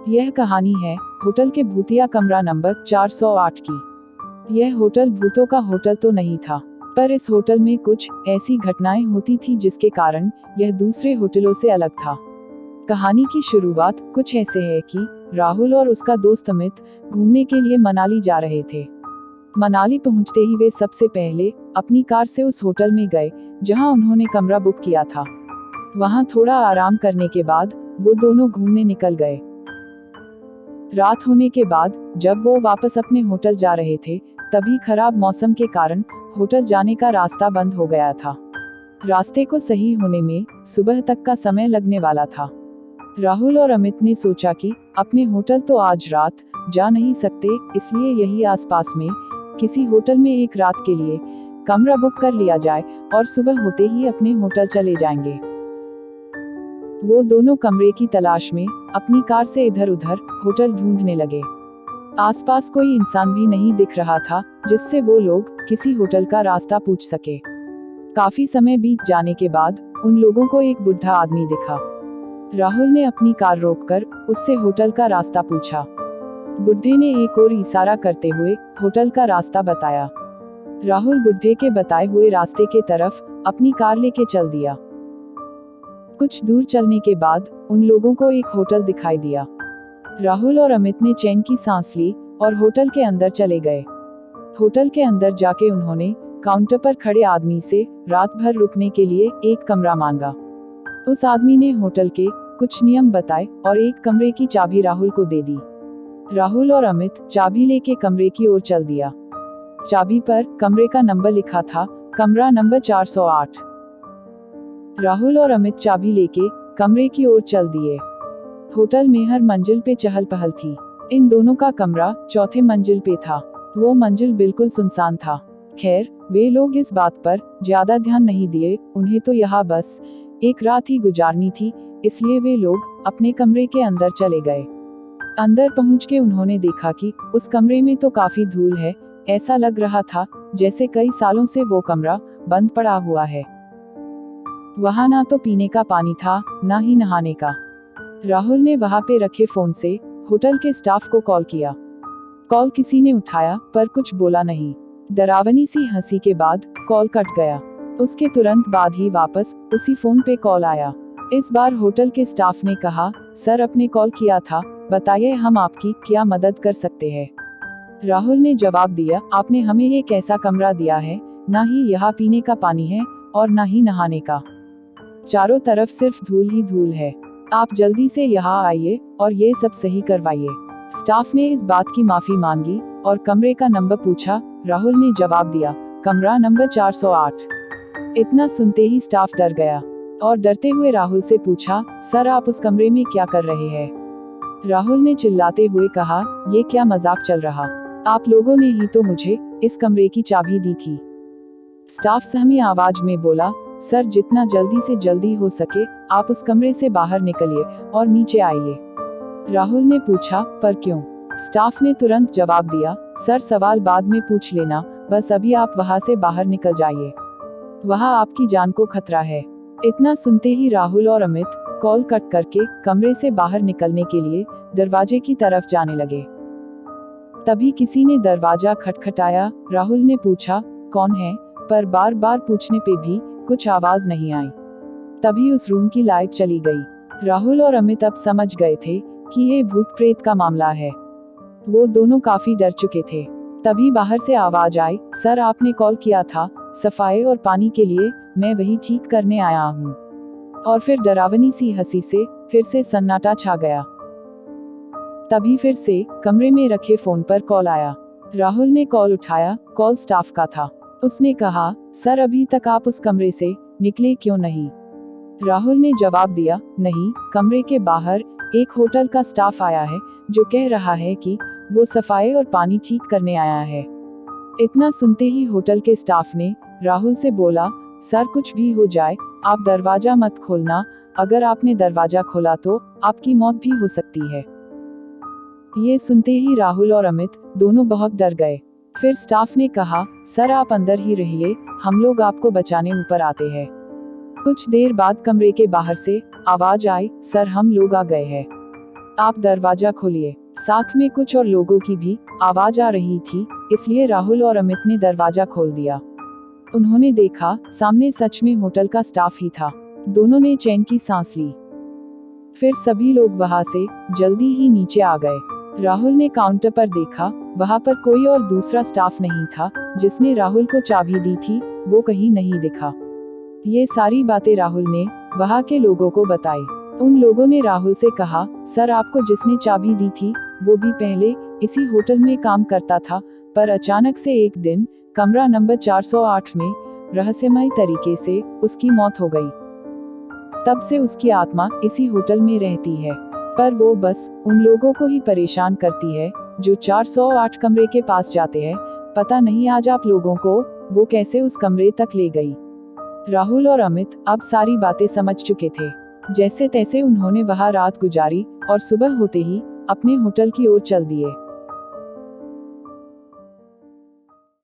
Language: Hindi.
यह कहानी है होटल के भूतिया कमरा नंबर 408 की। यह होटल भूतों का होटल तो नहीं था, पर इस होटल में कुछ ऐसी घटनाएं होती थी जिसके कारण यह दूसरे होटलों से अलग था। कहानी की शुरुआत कुछ ऐसे है कि राहुल और उसका दोस्त अमित घूमने के लिए मनाली जा रहे थे। मनाली पहुंचते ही वे सबसे पहले अपनी कार से उस होटल में गए जहां उन्होंने कमरा बुक किया था। वहां थोड़ा आराम करने के बाद वो दोनों घूमने निकल गए। रात होने के बाद जब वो वापस अपने होटल जा रहे थे, तभी खराब मौसम के कारण होटल जाने का रास्ता बंद हो गया था। रास्ते को सही होने में सुबह तक का समय लगने वाला था। राहुल और अमित ने सोचा कि अपने होटल तो आज रात जा नहीं सकते, इसलिए यही आसपास में किसी होटल में एक रात के लिए कमरा बुक कर लिया जाए और सुबह होते ही अपने होटल चले जाएंगे। वो दोनों कमरे की तलाश में अपनी कार से इधर उधर होटल ढूंढने लगे। आसपास कोई इंसान भी नहीं दिख रहा था जिससे वो लोग किसी होटल का रास्ता पूछ सके। काफी समय बीत जाने के बाद उन लोगों को एक बुढ़ा आदमी दिखा। राहुल ने अपनी कार रोककर उससे होटल का रास्ता पूछा। बुढ़े ने एक और इशारा करते हुए होटल का रास्ता बताया। राहुल बुढ़े के बताए हुए रास्ते के तरफ अपनी कार लेके चल दिया। कुछ दूर चलने के बाद उन लोगों को एक होटल दिखाई दिया। राहुल और अमित ने चैन की सांस ली और होटल के अंदर चले गए। होटल के अंदर जाके उन्होंने काउंटर पर खड़े आदमी से रात भर रुकने के लिए एक कमरा मांगा। उस आदमी ने होटल के कुछ नियम बताए और एक कमरे की चाबी राहुल को दे दी। राहुल और अमित चाबी लेके कमरे की ओर चल दिया। चाबी पर कमरे का नंबर लिखा था, कमरा नंबर 408। राहुल और अमित चाबी लेके कमरे की ओर चल दिए। होटल में हर मंजिल पे चहल पहल थी। इन दोनों का कमरा चौथे मंजिल पे था। वो मंजिल बिल्कुल सुनसान था। खैर, वे लोग इस बात पर ज्यादा ध्यान नहीं दिए, उन्हें तो यहाँ बस एक रात ही गुजारनी थी, इसलिए वे लोग अपने कमरे के अंदर चले गए। अंदर पहुंच के उन्होंने देखा कि उस कमरे में तो काफी धूल है। ऐसा लग रहा था जैसे कई सालों से वो कमरा बंद पड़ा हुआ है। वहां ना तो पीने का पानी था, ना ही नहाने का। राहुल ने वहां पे रखे फोन से होटल के स्टाफ को कॉल किया। कॉल किसी ने उठाया पर कुछ बोला नहीं। डरावनी सी हंसी के बाद कॉल कट गया। उसके तुरंत बाद ही वापस उसी फोन पे कॉल आया। इस बार होटल के स्टाफ ने कहा, सर आपने कॉल किया था, बताइए हम आपकी क्या मदद कर सकते हैं। राहुल ने जवाब दिया, आपने हमें एक ऐसा कमरा दिया है, ना ही यहाँ पीने का पानी है और ना ही नहाने का। चारों तरफ सिर्फ धूल ही धूल है। आप जल्दी से यहाँ आइए और ये सब सही करवाइए। स्टाफ ने इस बात की माफी मांगी और कमरे का नंबर पूछा। राहुल ने जवाब दिया, कमरा नंबर 408। इतना सुनते ही स्टाफ डर गया और डरते हुए राहुल से पूछा, सर आप उस कमरे में क्या कर रहे हैं। राहुल ने चिल्लाते हुए कहा, ये क्या मजाक चल रहा, आप लोगों ने ही तो मुझे इस कमरे की चाबी दी थी। स्टाफ सहमी आवाज में बोला, सर जितना जल्दी से जल्दी हो सके आप उस कमरे से बाहर निकलिए और नीचे आइए। राहुल ने पूछा, पर क्यों। स्टाफ ने तुरंत जवाब दिया, सर सवाल बाद में पूछ लेना, बस अभी आप वहां से बाहर निकल जाइए, वहां आपकी जान को खतरा है। इतना सुनते ही राहुल और अमित कॉल कट करके कमरे से बाहर निकलने के लिए दरवाजे की तरफ जाने लगे। तभी किसी ने दरवाजा खटखटाया। राहुल ने पूछा, कौन है, पर बार बार पूछने पे भी कुछ आवाज नहीं आई। तभी उस रूम की लाइट चली गई। राहुल और अमित अब समझ गए थे कि ये भूत प्रेत का मामला है। वो दोनों काफी डर चुके थे। तभी बाहर से आवाज आई, सर आपने कॉल किया था सफाई और पानी के लिए, मैं वही ठीक करने आया हूँ। और फिर डरावनी सी हंसी से फिर से सन्नाटा छा गया। तभी फिर से कमरे में रखे फोन पर कॉल आया। राहुल ने कॉल उठाया। कॉल स्टाफ का था। उसने कहा, सर अभी तक आप उस कमरे से निकले क्यों नहीं। राहुल ने जवाब दिया, नहीं, कमरे के बाहर एक होटल का स्टाफ आया है जो कह रहा है कि वो सफाई और पानी ठीक करने आया है। इतना सुनते ही होटल के स्टाफ ने राहुल से बोला, सर कुछ भी हो जाए आप दरवाजा मत खोलना, अगर आपने दरवाजा खोला तो आपकी मौत भी हो सकती है। ये सुनते ही राहुल और अमित दोनों बहुत डर गए। फिर स्टाफ ने कहा, सर आप अंदर ही रहिए, हम लोग आपको बचाने ऊपर आते हैं। कुछ देर बाद कमरे के बाहर से आवाज आई, सर हम लोग आ गए हैं। आप दरवाजा खोलिए। साथ में कुछ और लोगों की भी आवाज आ रही थी, इसलिए राहुल और अमित ने दरवाजा खोल दिया। उन्होंने देखा सामने सच में होटल का स्टाफ ही था। दोनों ने चैन की सांस ली। फिर सभी लोग वहां से जल्दी ही नीचे आ गए। राहुल ने काउंटर पर देखा, वहां पर कोई और दूसरा स्टाफ नहीं था। जिसने राहुल को चाबी दी थी वो कहीं नहीं दिखा। ये सारी बातें राहुल ने वहां के लोगों को बताई। उन लोगों ने राहुल से कहा, सर आपको जिसने चाबी दी थी वो भी पहले इसी होटल में काम करता था, पर अचानक से एक दिन कमरा नंबर 408 में रहस्यमय तरीके से उसकी मौत हो गई। तब से उसकी आत्मा इसी होटल में रहती है, पर वो बस उन लोगों को ही परेशान करती है जो 408 कमरे के पास जाते हैं। पता नहीं आज आप लोगों को वो कैसे उस कमरे तक ले गई। राहुल और अमित अब सारी बातें समझ चुके थे। जैसे तैसे उन्होंने वहां रात गुजारी और सुबह होते ही अपने होटल की ओर चल दिए।